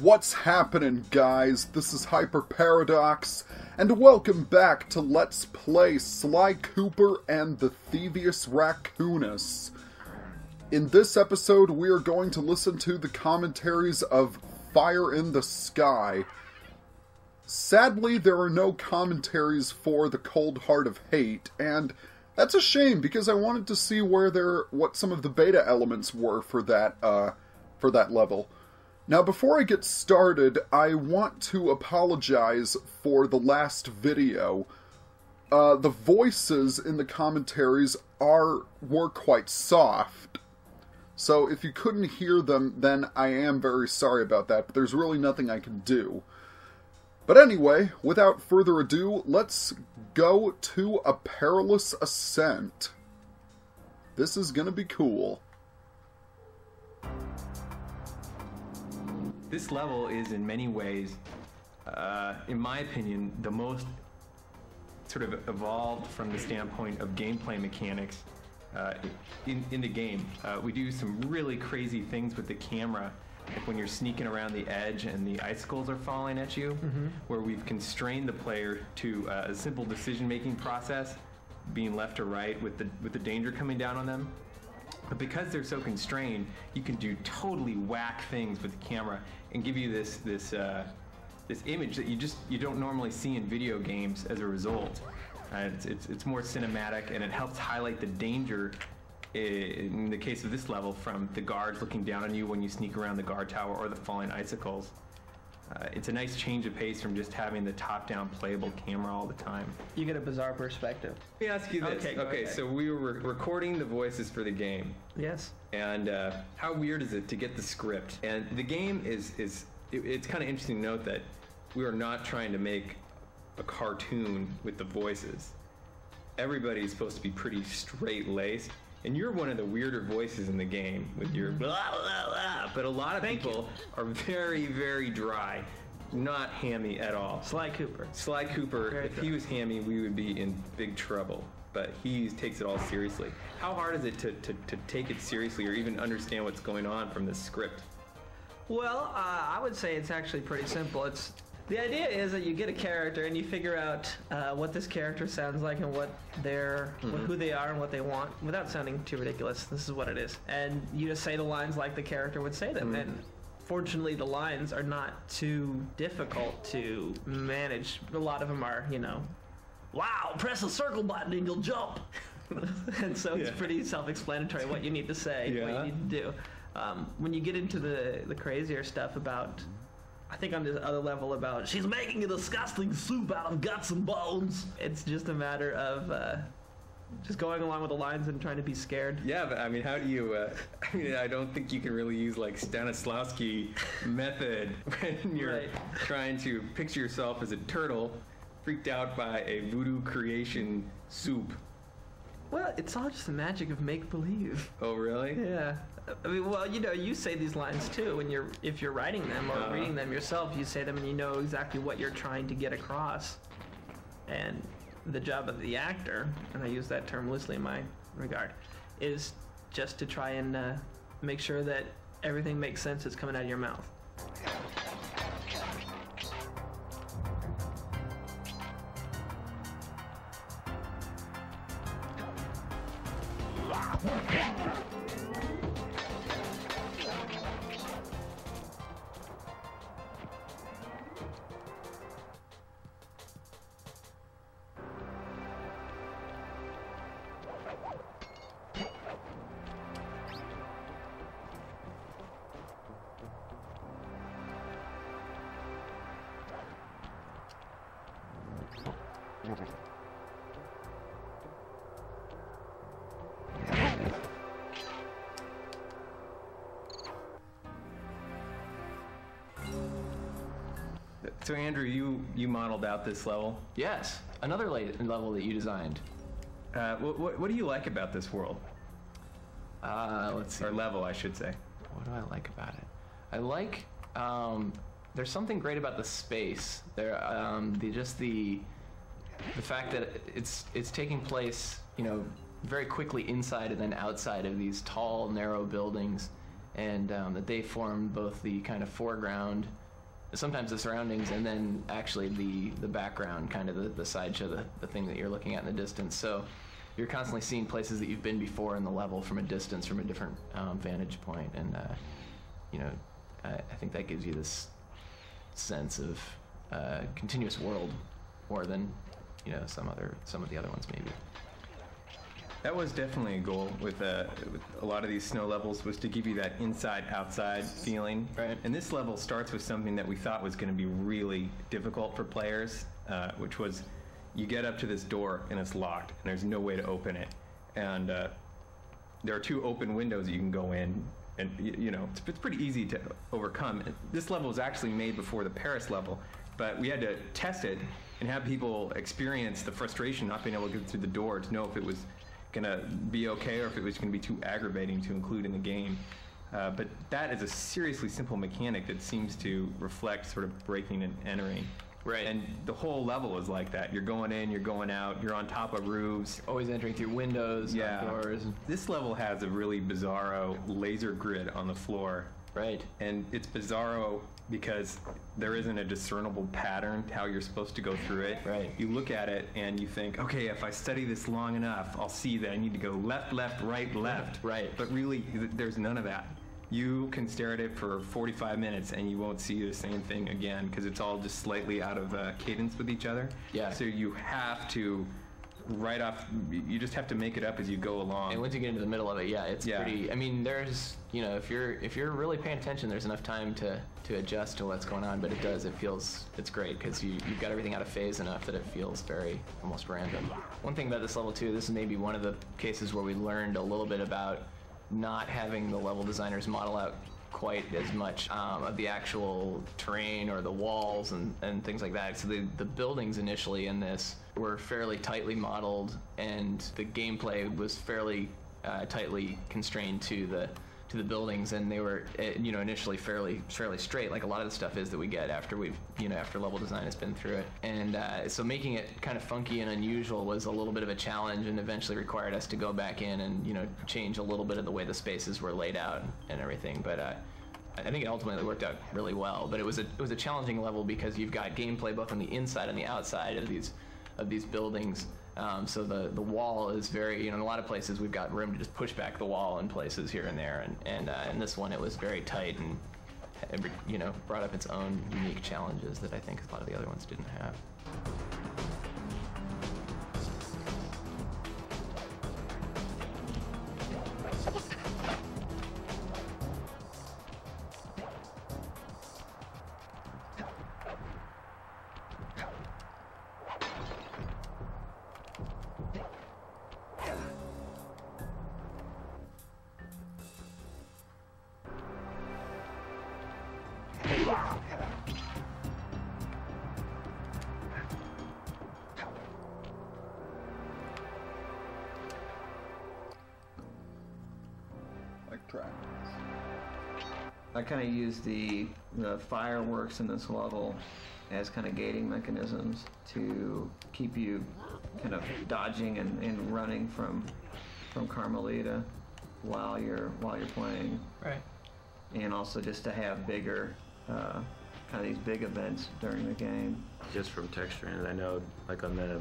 What's happening, guys? This is Hyper Paradox, and welcome back to Let's Play Sly Cooper and the Thievius Raccoonus. In this episode, we are going to listen to the commentaries of Fire in the Sky. Sadly, there are no commentaries for The Cold Heart of Hate, and that's a shame because I wanted to see what some of the beta elements were for that level. Now, before I get started, I want to apologize for the last video. The voices in the commentaries were quite soft. So if you couldn't hear them, then I am very sorry about that, but there's really nothing I can do. But anyway, without further ado, let's go to a perilous ascent. This is gonna be cool. This level is in many ways, in my opinion, the most sort of evolved from the standpoint of gameplay mechanics in the game. We do some really crazy things with the camera, like when you're sneaking around the edge and the icicles are falling at you, where we've constrained the player to a simple decision-making process, being left or right with the danger coming down on them. But because they're so constrained, you can do totally whack things with the camera and give you this image that you don't normally see in video games as a result. It's more cinematic, and it helps highlight the danger in the case of this level from the guards looking down on you when you sneak around the guard tower or the falling icicles. It's a nice change of pace from just having the top-down playable camera all the time. You get a bizarre perspective. Let me ask you this. Okay, so we were recording the voices for the game. Yes. And how weird is it to get the script? And the game it's kind of interesting to note that we are not trying to make a cartoon with the voices. Everybody's supposed to be pretty straight-laced. And you're one of the weirder voices in the game with your blah, blah, blah. But a lot of people are very, very dry. Not hammy at all. Sly Cooper. Sly Cooper, Very if dry. he was hammy, we would be in big trouble. But he takes it all seriously. How hard is it to take it seriously or even understand what's going on from the script? Well, I would say it's actually pretty simple. The idea is that you get a character and you figure out what this character sounds like and what who they are and what they want without sounding too ridiculous. This is what it is. And you just say the lines like the character would say them. And fortunately, the lines are not too difficult to manage. A lot of them are, wow, press the circle button and you'll jump. And so it's pretty self-explanatory what you need to say, what you need to do. When you get into the crazier stuff about... I think on this other level about she's making a disgusting soup out of guts and bones. It's just a matter of just going along with the lines and trying to be scared. Yeah, but I mean, how do you? I don't think you can really use like Stanislavski method when you're trying to picture yourself as a turtle freaked out by a voodoo creation soup. Well, it's all just the magic of make-believe. Oh, really? Yeah. I mean, well, you say these lines too if you're writing them or reading them yourself. You say them and you know exactly what you're trying to get across. And the job of the actor, and I use that term loosely in my regard, is just to try and make sure that everything makes sense that's coming out of your mouth. So Andrew, you modeled out this level. Yes, another level that you designed. What do you like about this world? Let's see. Or level, I should say. What do I like about it? I like there's something great about the space. There, the fact that it's taking place, very quickly inside and then outside of these tall, narrow buildings, and that they form both the kind of foreground sometimes the surroundings, and then actually the background, kind of the sideshow, the thing that you're looking at in the distance. So you're constantly seeing places that you've been before in the level from a distance, from a different vantage point, and you know, I think that gives you this sense of continuous world more than, you know, some of the other ones maybe. That was definitely a goal with a lot of these snow levels, was to give you that inside-outside feeling. Right. And this level starts with something that we thought was going to be really difficult for players, which was you get up to this door and it's locked and there's no way to open it. And there are 2 open windows that you can go in, and you know, it's pretty easy to overcome. This level was actually made before the Paris level, but we had to test it and have people experience the frustration not being able to get through the door to know if it was gonna be okay or if it was gonna be too aggravating to include in the game. But that is a seriously simple mechanic that seems to reflect sort of breaking and entering. Right. And the whole level is like that. You're going in, you're going out, you're on top of roofs. Always entering through windows, Yeah. doors. This level has a really bizarro laser grid on the floor. Right. And it's bizarro because there isn't a discernible pattern to how you're supposed to go through it. Right. You look at it and you think, okay, if I study this long enough, I'll see that I need to go left, left, right, left. Right. But really, there's none of that. You can stare at it for 45 minutes and you won't see the same thing again because it's all just slightly out of cadence with each other. Yeah. So you have to, right off, you just have to make it up as you go along. And once you get into the middle of it, it's pretty. I mean, there's, you know, if you're really paying attention, there's enough time to adjust to what's going on. But it's great because you've got everything out of phase enough that it feels very almost random. One thing about this level too, this is maybe one of the cases where we learned a little bit about not having the level designers model out quite as much of the actual terrain or the walls and things like that. So the buildings initially in this were fairly tightly modeled, and the gameplay was fairly tightly constrained to the buildings, and they were initially fairly straight, like a lot of the stuff is that we get after after level design has been through it. And so making it kind of funky and unusual was a little bit of a challenge, and eventually required us to go back in and change a little bit of the way the spaces were laid out and everything. But I think it ultimately worked out really well. But it was a challenging level because you've got gameplay both on the inside and the outside of these buildings. So the wall is very, in a lot of places we've got room to just push back the wall in places here and there, and in this one it was very tight and brought up its own unique challenges that I think a lot of the other ones didn't have. I kind of use the fireworks in this level as kind of gating mechanisms to keep you kind of dodging and running from Carmelita while you're playing. Right. And also just to have bigger kind of these big events during the game. Just from texture, and I know like on the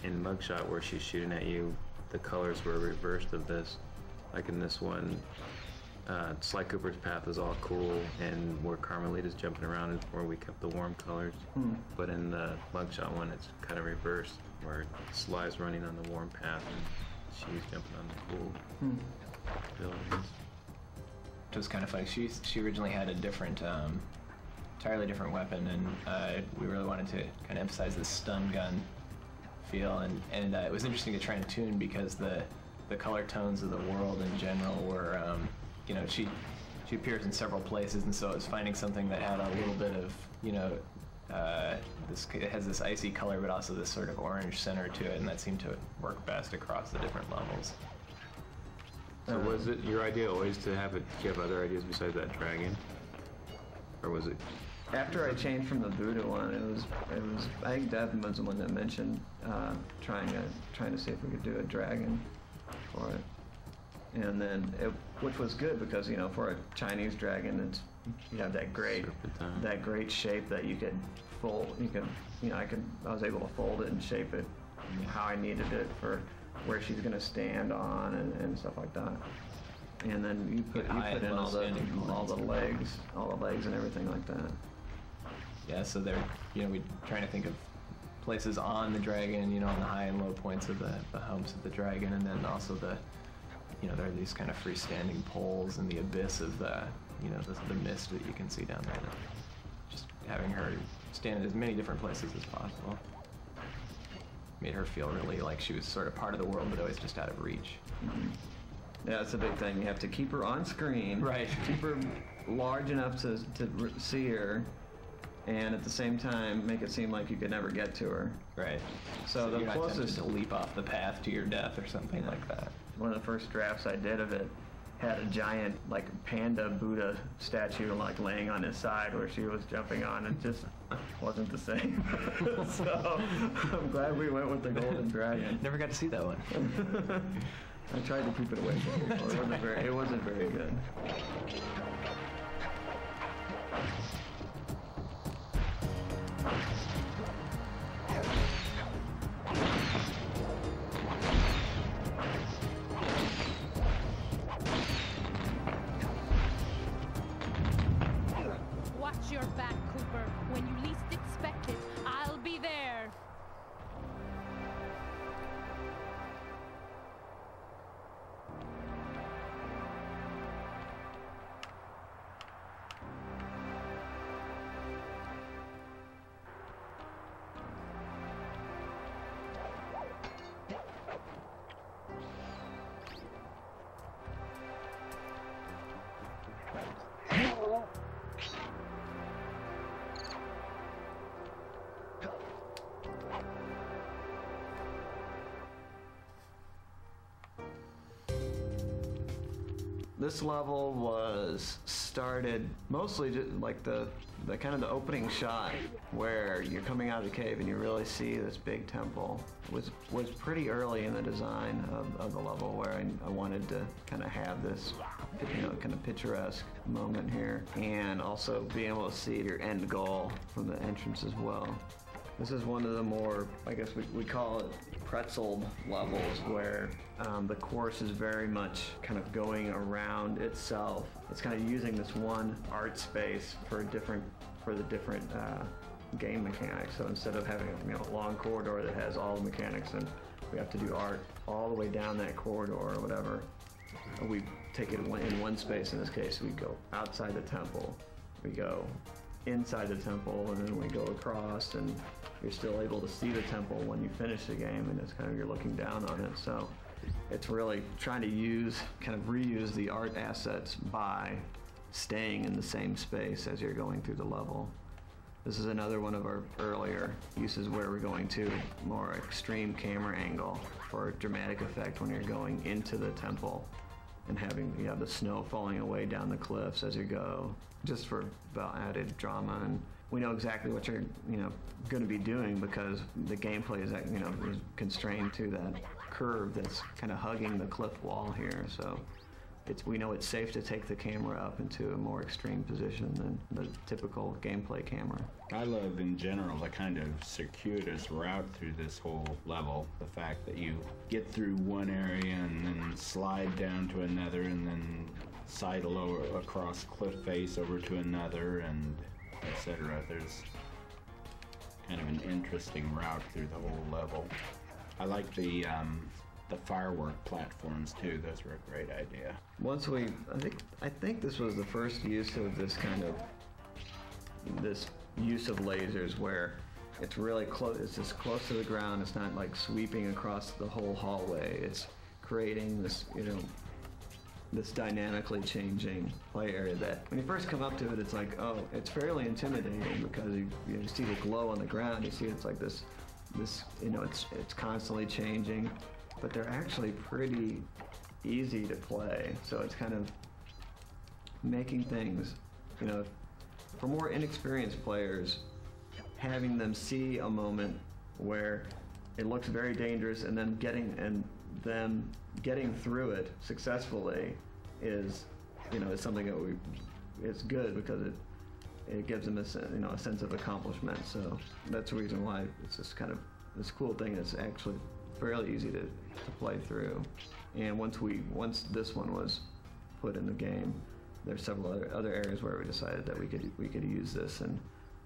mugshot where she's shooting at you, the colors were reversed of this. Like in this one, Sly Cooper's path is all cool, and where Carmelita's jumping around is where we kept the warm colors. But in the mugshot one, it's kind of reversed, where Sly's running on the warm path and she's jumping on the cool buildings. It was kind of funny. She originally had a different, entirely different weapon, and we really wanted to kind of emphasize the stun gun feel, and it was interesting to try and tune because the color tones of the world in general were. She appears in several places, and so it was finding something that had a little bit of, it has this icy color, but also this sort of orange center to it, and that seemed to work best across the different levels. So was it your idea always to have it? Do you have other ideas besides that dragon, or was it? After I changed from the Buddha one, it was. I think Devin was the one that mentioned trying to see if we could do a dragon for it. And then, which was good because, you know, for a Chinese dragon, you have that great shape that you could fold. I was able to fold it and shape it how I needed it for where she's going to stand on and stuff like that. And then you put in all the legs and everything like that. Yeah, so they're, you know, we're trying to think of places on the dragon, you know, on the high and low points of the humps of the dragon, and then also you know, there are these kind of freestanding poles in the abyss of the mist that you can see down there. Just having her stand in as many different places as possible made her feel really like she was sort of part of the world, but always just out of reach. Mm-hmm. Yeah, that's a big thing. You have to keep her on screen. Right. Keep her large enough to see her, and at the same time make it seem like you could never get to her. Right. So the you're closest not to leap off the path to your death or something like that. One of the first drafts I did of it had a giant like panda Buddha statue like laying on his side where she was jumping on, and just wasn't the same. So I'm glad we went with the golden dragon. Never got to see that one. I tried to keep it away from people. It wasn't very good. Watch your back, Cooper. When you least expect it, I'll be there. This level was started mostly just like the kind of the opening shot where you're coming out of the cave and you really see this big temple. Was pretty early in the design of the level, where I wanted to kind of have this, you know, kind of picturesque moment here, and also being able to see your end goal from the entrance as well. This is one of the more, I guess we call it pretzeled levels, where the course is very much kind of going around itself. It's kind of using this one art space for the different game mechanics. So instead of having a long corridor that has all the mechanics and we have to do art all the way down that corridor or whatever, we take it in one space. In this case, we go outside the temple, we go inside the temple, and then we go across, and you're still able to see the temple when you finish the game, and it's kind of, you're looking down on it. So it's really trying to reuse the art assets by staying in the same space as you're going through the level. This is another one of our earlier uses where we're going to more extreme camera angle for dramatic effect when you're going into the temple, and you have the snow falling away down the cliffs as you go, just for about added drama. And we know exactly what you're going to be doing because the gameplay is is constrained to that curve that's kind of hugging the cliff wall here. So we know it's safe to take the camera up into a more extreme position than the typical gameplay camera. I love, in general, the kind of circuitous route through this whole level. The fact that you get through one area and then slide down to another, and then sidle across cliff face over to another, and etc. There's kind of an interesting route through the whole level. I like the firework platforms too. Those were a great idea. I think this was the first use of this use of lasers, where it's really close. It's just close to the ground. It's not like sweeping across the whole hallway. It's creating this, this dynamically changing play area that when you first come up to it, it's like, oh, it's fairly intimidating because you see the glow on the ground. You see it's like this, it's constantly changing. But they're actually pretty easy to play. So it's kind of making things, for more inexperienced players, having them see a moment where it looks very dangerous, and then them getting through it successfully is, is something that it's good because it gives them a sense of accomplishment. So that's the reason why it's just kind of this cool thing. It's actually fairly easy to play through. And once this one was put in the game, there's several other areas where we decided that we could use this and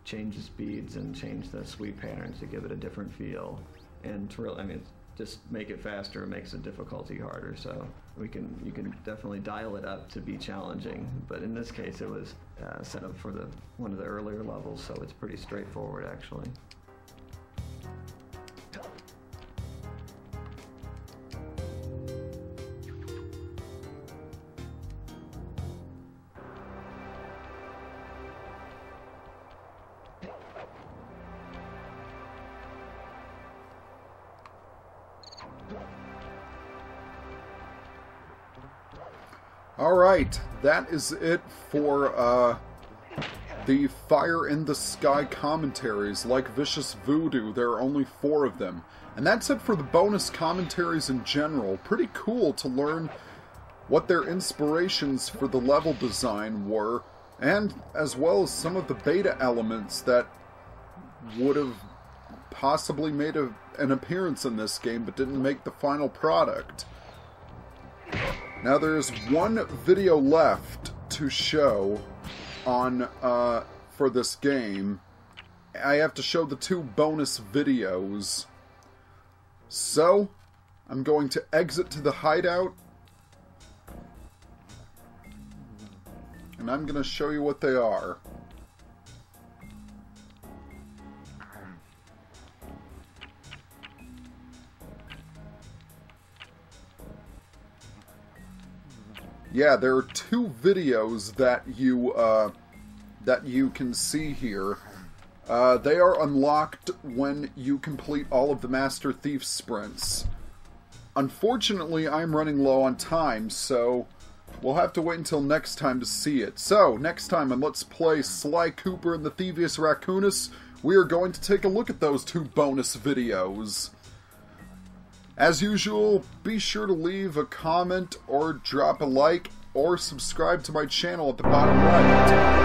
change the speeds and change the sweep patterns to give it a different feel. And to really, just make it faster makes the difficulty harder. So you can definitely dial it up to be challenging. But in this case, it was set up for one of the earlier levels, so it's pretty straightforward actually. Alright, that is it for the Fire in the Sky commentaries. Like Vicious Voodoo, there are only 4 of them. And that's it for the bonus commentaries in general. Pretty cool to learn what their inspirations for the level design were, and as well as some of the beta elements that would have possibly made an appearance in this game but didn't make the final product. Now there's one video left to show on for this game. I have to show the 2 bonus videos. So, I'm going to exit to the hideout, and I'm going to show you what they are. Yeah, there are 2 videos that you can see here. They are unlocked when you complete all of the Master Thief sprints. Unfortunately, I'm running low on time, so we'll have to wait until next time to see it. So, next time on Let's Play Sly Cooper and the Thievius Raccoonus, we are going to take a look at those 2 bonus videos. As usual, be sure to leave a comment or drop a like or subscribe to my channel at the bottom right.